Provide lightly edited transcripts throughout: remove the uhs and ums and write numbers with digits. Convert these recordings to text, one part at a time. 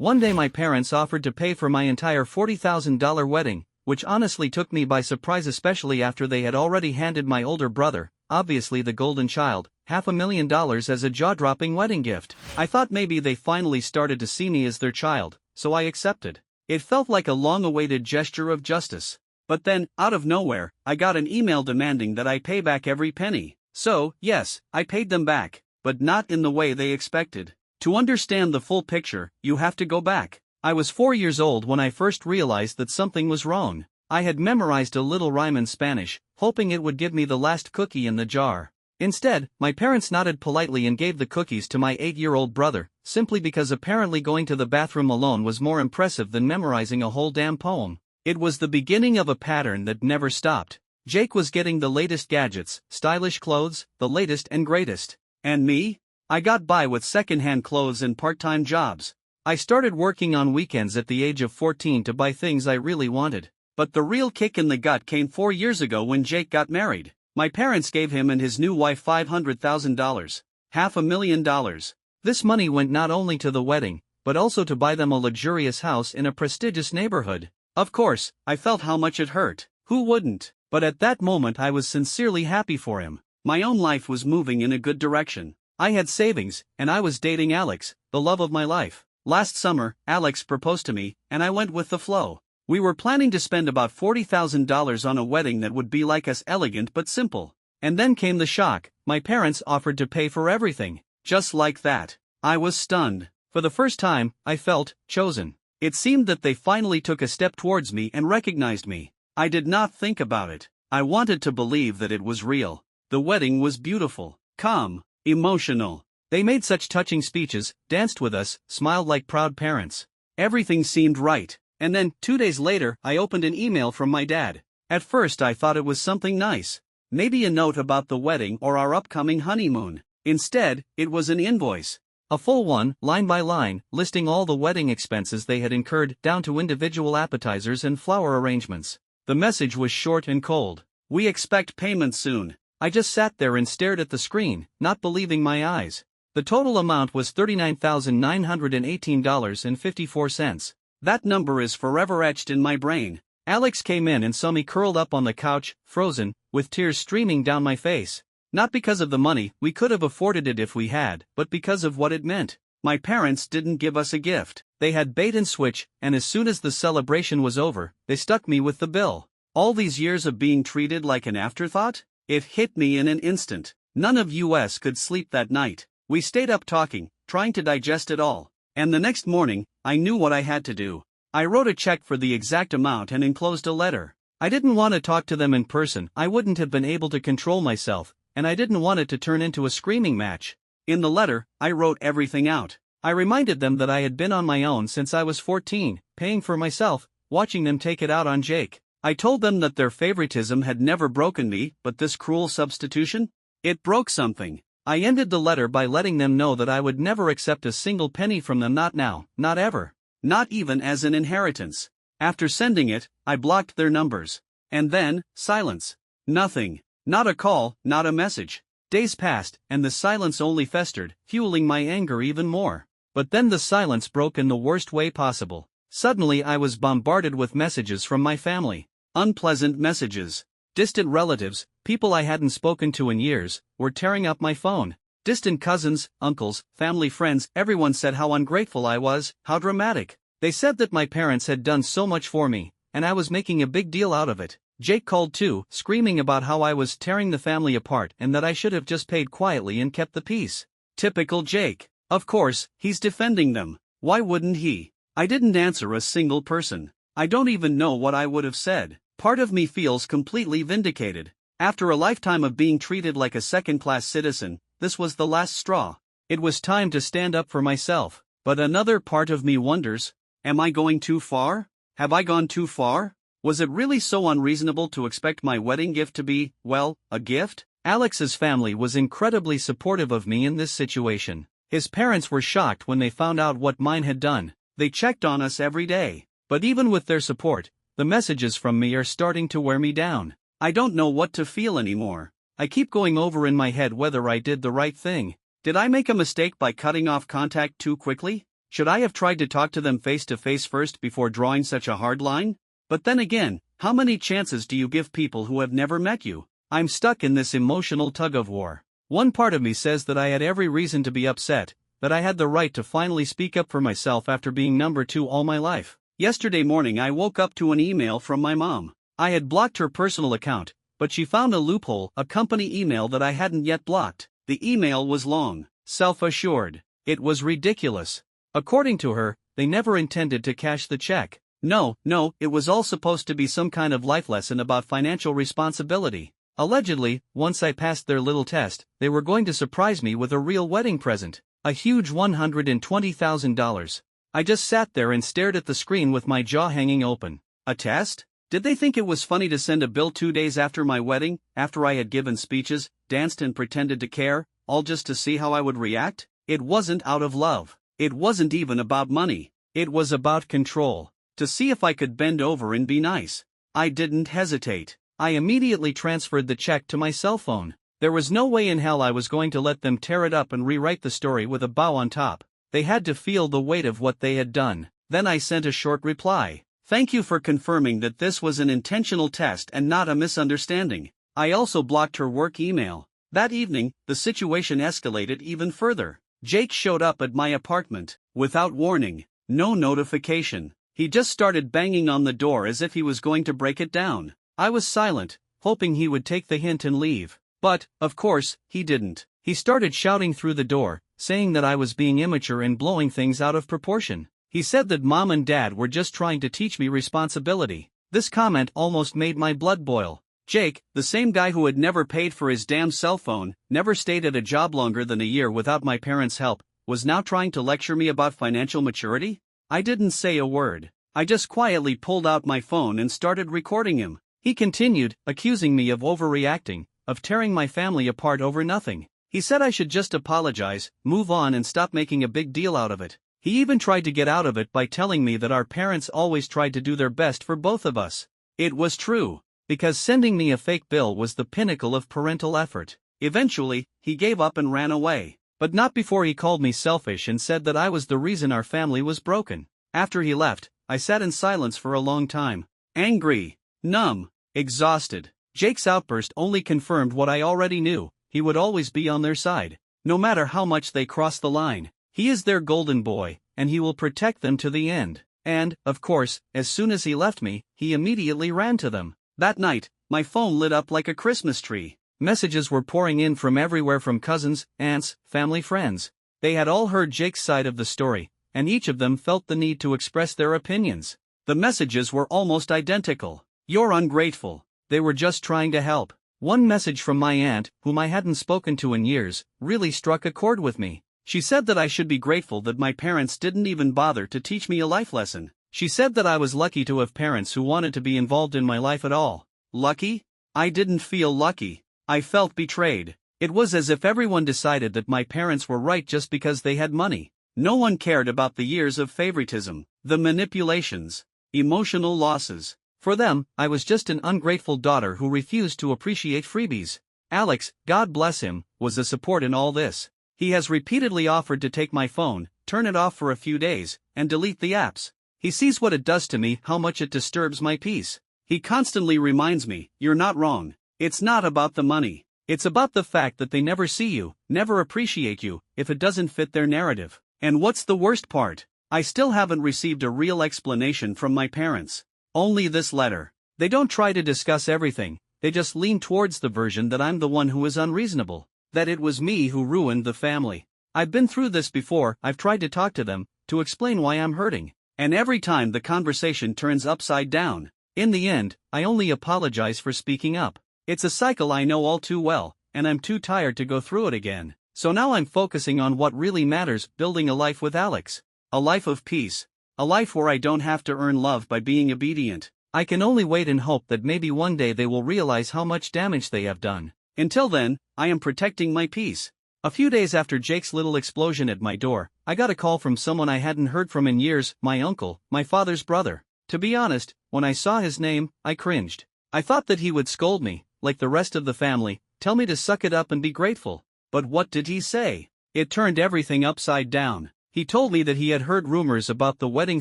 One day my parents offered to pay for my entire $40,000 wedding, which honestly took me by surprise, especially after they had already handed my older brother, obviously the golden child, $500,000 as a jaw-dropping wedding gift. I thought maybe they finally started to see me as their child, so I accepted. It felt like a long-awaited gesture of justice. But then, out of nowhere, I got an email demanding that I pay back every penny. So, yes, I paid them back, but not in the way they expected. To understand the full picture, you have to go back. I was 4 years old when I first realized that something was wrong. I had memorized a little rhyme in Spanish, hoping it would give me the last cookie in the jar. Instead, my parents nodded politely and gave the cookies to my 8-year-old brother, simply because apparently going to the bathroom alone was more impressive than memorizing a whole damn poem. It was the beginning of a pattern that never stopped. Jake was getting the latest gadgets, stylish clothes, the latest and greatest. And me? I got by with second-hand clothes and part-time jobs. I started working on weekends at the age of 14 to buy things I really wanted. But the real kick in the gut came 4 years ago when Jake got married. My parents gave him and his new wife $500,000. $500,000. This money went not only to the wedding, but also to buy them a luxurious house in a prestigious neighborhood. Of course, I felt how much it hurt. Who wouldn't? But at that moment I was sincerely happy for him. My own life was moving in a good direction. I had savings, and I was dating Alex, the love of my life. Last summer, Alex proposed to me, and I went with the flow. We were planning to spend about $40,000 on a wedding that would be like us, elegant but simple. And then came the shock. My parents offered to pay for everything. Just like that. I was stunned. For the first time, I felt chosen. It seemed that they finally took a step towards me and recognized me. I did not think about it. I wanted to believe that it was real. The wedding was beautiful, calm, emotional. They made such touching speeches, danced with us, smiled like proud parents. Everything seemed right. And then, 2 days later, I opened an email from my dad. At first I thought it was something nice. Maybe a note about the wedding or our upcoming honeymoon. Instead, it was an invoice. A full one, line by line, listing all the wedding expenses they had incurred, down to individual appetizers and flower arrangements. The message was short and cold. We expect payment soon. I just sat there and stared at the screen, not believing my eyes. The total amount was $39,918.54. That number is forever etched in my brain. Alex came in and saw me curled up on the couch, frozen, with tears streaming down my face. Not because of the money, we could have afforded it if we had, but because of what it meant. My parents didn't give us a gift. They had bait and switch, and as soon as the celebration was over, they stuck me with the bill. All these years of being treated like an afterthought? It hit me in an instant. None of us could sleep that night. We stayed up talking, trying to digest it all. And the next morning, I knew what I had to do. I wrote a check for the exact amount and enclosed a letter. I didn't want to talk to them in person. I wouldn't have been able to control myself, and I didn't want it to turn into a screaming match. In the letter, I wrote everything out. I reminded them that I had been on my own since I was 14, paying for myself, watching them take it out on Jake. I told them that their favoritism had never broken me, but this cruel substitution? It broke something. I ended the letter by letting them know that I would never accept a single penny from them, not now, not ever. Not even as an inheritance. After sending it, I blocked their numbers. And then, silence. Nothing. Not a call, not a message. Days passed, and the silence only festered, fueling my anger even more. But then the silence broke in the worst way possible. Suddenly I was bombarded with messages from my family. Unpleasant messages. Distant relatives, people I hadn't spoken to in years, were tearing up my phone. Distant cousins, uncles, family friends, everyone said how ungrateful I was, how dramatic. They said that my parents had done so much for me, and I was making a big deal out of it. Jake called too, screaming about how I was tearing the family apart and that I should have just paid quietly and kept the peace. Typical Jake. Of course, he's defending them. Why wouldn't he? I didn't answer a single person. I don't even know what I would have said. Part of me feels completely vindicated. After a lifetime of being treated like a second-class citizen, this was the last straw. It was time to stand up for myself. But another part of me wonders, am I going too far? Have I gone too far? Was it really so unreasonable to expect my wedding gift to be, well, a gift? Alex's family was incredibly supportive of me in this situation. His parents were shocked when they found out what mine had done. They checked on us every day. But even with their support, the messages from me are starting to wear me down. I don't know what to feel anymore. I keep going over in my head whether I did the right thing. Did I make a mistake by cutting off contact too quickly? Should I have tried to talk to them face to face first before drawing such a hard line? But then again, how many chances do you give people who have never met you? I'm stuck in this emotional tug-of-war. One part of me says that I had every reason to be upset, that I had the right to finally speak up for myself after being number 2 all my life. Yesterday morning I woke up to an email from my mom. I had blocked her personal account, but she found a loophole, a company email that I hadn't yet blocked. The email was long, self-assured. It was ridiculous. According to her, they never intended to cash the check. No, it was all supposed to be some kind of life lesson about financial responsibility. Allegedly, once I passed their little test, they were going to surprise me with a real wedding present, a huge $120,000. I just sat there and stared at the screen with my jaw hanging open. A test? Did they think it was funny to send a bill 2 days after my wedding, after I had given speeches, danced and pretended to care, all just to see how I would react? It wasn't out of love. It wasn't even about money. It was about control. To see if I could bend over and be nice. I didn't hesitate. I immediately transferred the check to my cell phone. There was no way in hell I was going to let them tear it up and rewrite the story with a bow on top. They had to feel the weight of what they had done. Then I sent a short reply. Thank you for confirming that this was an intentional test and not a misunderstanding. I also blocked her work email. That evening, the situation escalated even further. Jake showed up at my apartment, without warning, no notification. He just started banging on the door as if he was going to break it down. I was silent, hoping he would take the hint and leave. But, of course, he didn't. He started shouting through the door, saying that I was being immature and blowing things out of proportion. He said that mom and dad were just trying to teach me responsibility. This comment almost made my blood boil. Jake, the same guy who had never paid for his damn cell phone, never stayed at a job longer than a year without my parents' help, was now trying to lecture me about financial maturity? I didn't say a word. I just quietly pulled out my phone and started recording him. He continued, accusing me of overreacting, of tearing my family apart over nothing. He said I should just apologize, move on and stop making a big deal out of it. He even tried to get out of it by telling me that our parents always tried to do their best for both of us. It was true, because sending me a fake bill was the pinnacle of parental effort. Eventually, he gave up and ran away. But not before he called me selfish and said that I was the reason our family was broken. After he left, I sat in silence for a long time. Angry, numb, exhausted. Jake's outburst only confirmed what I already knew. He would always be on their side, no matter how much they crossed the line. He is their golden boy, and he will protect them to the end. And, of course, as soon as he left me, he immediately ran to them. That night, my phone lit up like a Christmas tree. Messages were pouring in from everywhere, from cousins, aunts, family, friends. They had all heard Jake's side of the story, and each of them felt the need to express their opinions. The messages were almost identical. You're ungrateful. They were just trying to help. One message from my aunt, whom I hadn't spoken to in years, really struck a chord with me. She said that I should be grateful that my parents didn't even bother to teach me a life lesson. She said that I was lucky to have parents who wanted to be involved in my life at all. Lucky? I didn't feel lucky. I felt betrayed. It was as if everyone decided that my parents were right just because they had money. No one cared about the years of favoritism, the manipulations, emotional losses. For them, I was just an ungrateful daughter who refused to appreciate freebies. Alex, God bless him, was a support in all this. He has repeatedly offered to take my phone, turn it off for a few days, and delete the apps. He sees what it does to me, how much it disturbs my peace. He constantly reminds me, you're not wrong. It's not about the money. It's about the fact that they never see you, never appreciate you, if it doesn't fit their narrative. And what's the worst part? I still haven't received a real explanation from my parents. Only this letter. They don't try to discuss everything, they just lean towards the version that I'm the one who is unreasonable. That it was me who ruined the family. I've been through this before. I've tried to talk to them, to explain why I'm hurting. And every time the conversation turns upside down. In the end, I only apologize for speaking up. It's a cycle I know all too well, and I'm too tired to go through it again. So now I'm focusing on what really matters, building a life with Alex. A life of peace. A life where I don't have to earn love by being obedient. I can only wait and hope that maybe one day they will realize how much damage they have done. Until then, I am protecting my peace. A few days after Jake's little explosion at my door, I got a call from someone I hadn't heard from in years, my uncle, my father's brother. To be honest, when I saw his name, I cringed. I thought that he would scold me, like the rest of the family, tell me to suck it up and be grateful. But what did he say? It turned everything upside down. He told me that he had heard rumors about the wedding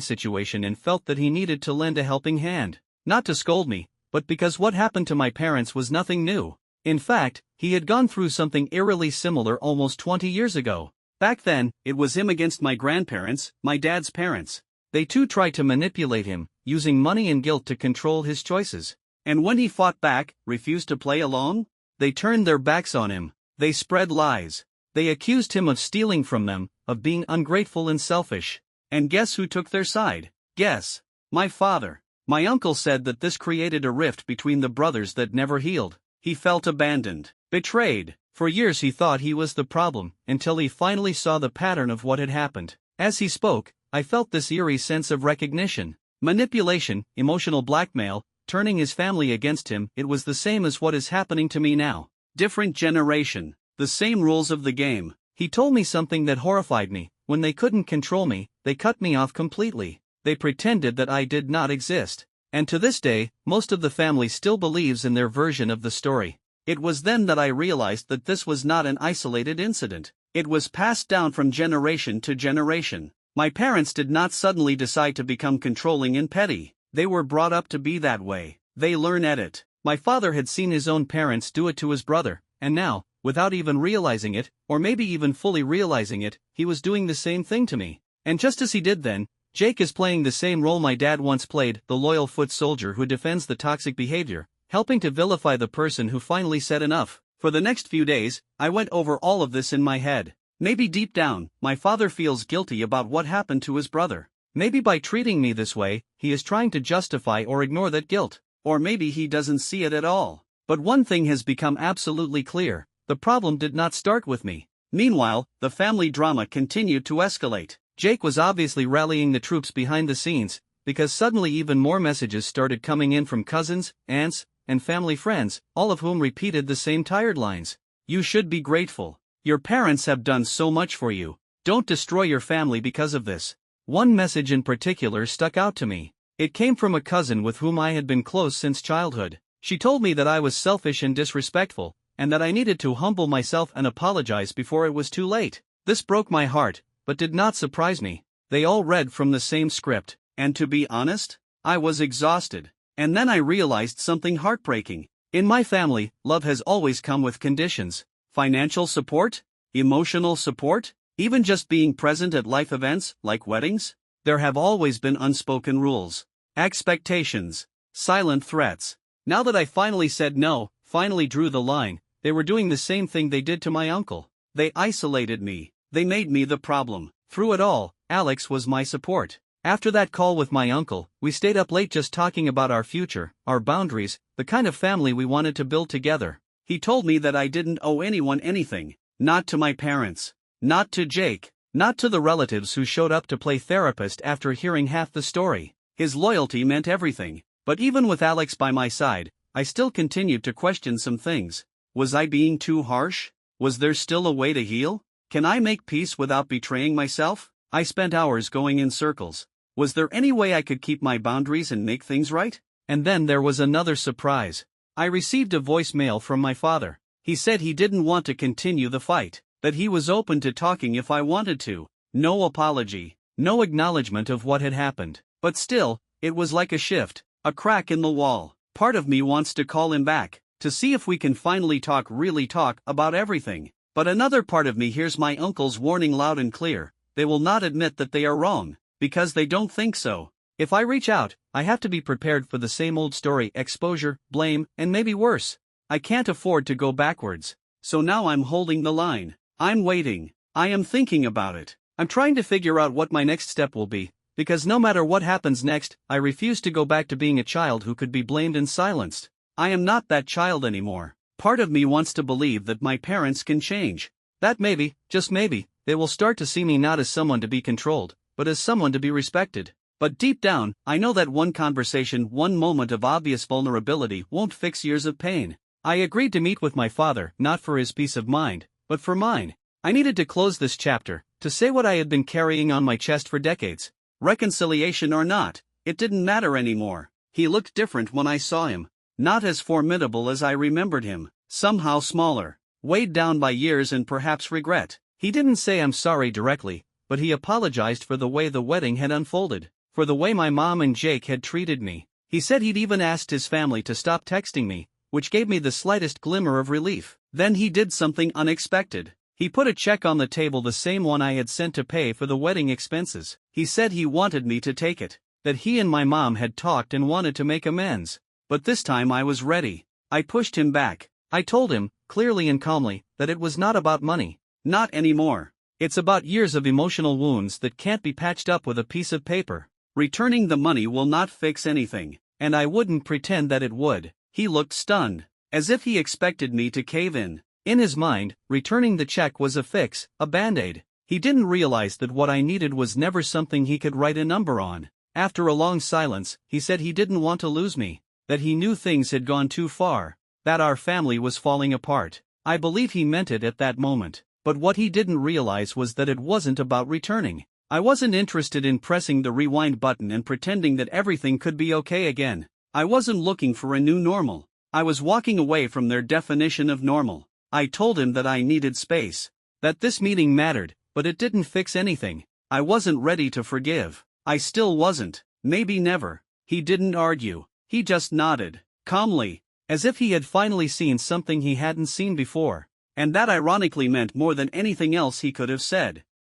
situation and felt that he needed to lend a helping hand. Not to scold me, but because what happened to my parents was nothing new. In fact, he had gone through something eerily similar almost 20 years ago. Back then, it was him against my grandparents, my dad's parents. They too tried to manipulate him, using money and guilt to control his choices. And when he fought back, refused to play along, they turned their backs on him. They spread lies. They accused him of stealing from them, of being ungrateful and selfish. And guess who took their side? Guess. My father. My uncle said that this created a rift between the brothers that never healed. He felt abandoned, betrayed. For years he thought he was the problem, until he finally saw the pattern of what had happened. As he spoke, I felt this eerie sense of recognition. Manipulation, emotional blackmail, turning his family against him. It was the same as what is happening to me now. Different generation, the same rules of the game. He told me something that horrified me. When they couldn't control me, they cut me off completely. They pretended that I did not exist. And to this day, most of the family still believes in their version of the story. It was then that I realized that this was not an isolated incident. It was passed down from generation to generation. My parents did not suddenly decide to become controlling and petty. They were brought up to be that way. They learn at it. My father had seen his own parents do it to his brother, and now, without even realizing it, or maybe even fully realizing it, he was doing the same thing to me. And just as he did then, Jake is playing the same role my dad once played, the loyal foot soldier who defends the toxic behavior, helping to vilify the person who finally said enough. For the next few days, I went over all of this in my head. Maybe deep down, my father feels guilty about what happened to his brother. Maybe by treating me this way, he is trying to justify or ignore that guilt. Or maybe he doesn't see it at all. But one thing has become absolutely clear: the problem did not start with me. Meanwhile, the family drama continued to escalate. Jake was obviously rallying the troops behind the scenes, because suddenly even more messages started coming in from cousins, aunts, and family friends, all of whom repeated the same tired lines. You should be grateful. Your parents have done so much for you. Don't destroy your family because of this. One message in particular stuck out to me. It came from a cousin with whom I had been close since childhood. She told me that I was selfish and disrespectful, and that I needed to humble myself and apologize before it was too late. This broke my heart, but did not surprise me. They all read from the same script, and to be honest, I was exhausted. And then I realized something heartbreaking. In my family, love has always come with conditions. Financial support? Emotional support? Even just being present at life events, like weddings? There have always been unspoken rules. Expectations. Silent threats. Now that I finally said no, finally drew the line, they were doing the same thing they did to my uncle. They isolated me. They made me the problem. Through it all, Alex was my support. After that call with my uncle, we stayed up late just talking about our future, our boundaries, the kind of family we wanted to build together. He told me that I didn't owe anyone anything. Not to my parents. Not to Jake. Not to the relatives who showed up to play therapist after hearing half the story. His loyalty meant everything. But even with Alex by my side, I still continued to question some things. Was I being too harsh? Was there still a way to heal? Can I make peace without betraying myself? I spent hours going in circles. Was there any way I could keep my boundaries and make things right? And then there was another surprise. I received a voicemail from my father. He said he didn't want to continue the fight, that he was open to talking if I wanted to. No apology, no acknowledgement of what had happened. But still, it was like a shift, a crack in the wall. Part of me wants to call him back, to see if we can finally really talk about everything. But another part of me hears my uncle's warning loud and clear. They will not admit that they are wrong, because they don't think so. If I reach out, I have to be prepared for the same old story: exposure, blame, and maybe worse. I can't afford to go backwards. So now I'm holding the line. I'm waiting. I am thinking about it. I'm trying to figure out what my next step will be, because no matter what happens next, I refuse to go back to being a child who could be blamed and silenced. I am not that child anymore. Part of me wants to believe that my parents can change. That maybe, just maybe, they will start to see me not as someone to be controlled, but as someone to be respected. But deep down, I know that one conversation, one moment of obvious vulnerability won't fix years of pain. I agreed to meet with my father, not for his peace of mind, but for mine. I needed to close this chapter, to say what I had been carrying on my chest for decades. Reconciliation or not, it didn't matter anymore. He looked different when I saw him. Not as formidable as I remembered him, somehow smaller, weighed down by years and perhaps regret. He didn't say I'm sorry directly, but he apologized for the way the wedding had unfolded, for the way my mom and Jake had treated me. He said he'd even asked his family to stop texting me, which gave me the slightest glimmer of relief. Then he did something unexpected. He put a check on the table, the same one I had sent to pay for the wedding expenses. He said he wanted me to take it, that he and my mom had talked and wanted to make amends. But this time I was ready. I pushed him back. I told him, clearly and calmly, that it was not about money. Not anymore. It's about years of emotional wounds that can't be patched up with a piece of paper. Returning the money will not fix anything. And I wouldn't pretend that it would. He looked stunned, as if he expected me to cave in. In his mind, returning the check was a fix, a band-aid. He didn't realize that what I needed was never something he could write a number on. After a long silence, he said he didn't want to lose me, that he knew things had gone too far, that our family was falling apart. I believe he meant it at that moment, but what he didn't realize was that it wasn't about returning. I wasn't interested in pressing the rewind button and pretending that everything could be okay again. I wasn't looking for a new normal. I was walking away from their definition of normal. I told him that I needed space, that this meeting mattered, but it didn't fix anything. I wasn't ready to forgive. I still wasn't. Maybe never. He didn't argue. He just nodded, calmly, as if he had finally seen something he hadn't seen before. And that ironically meant more than anything else he could have said.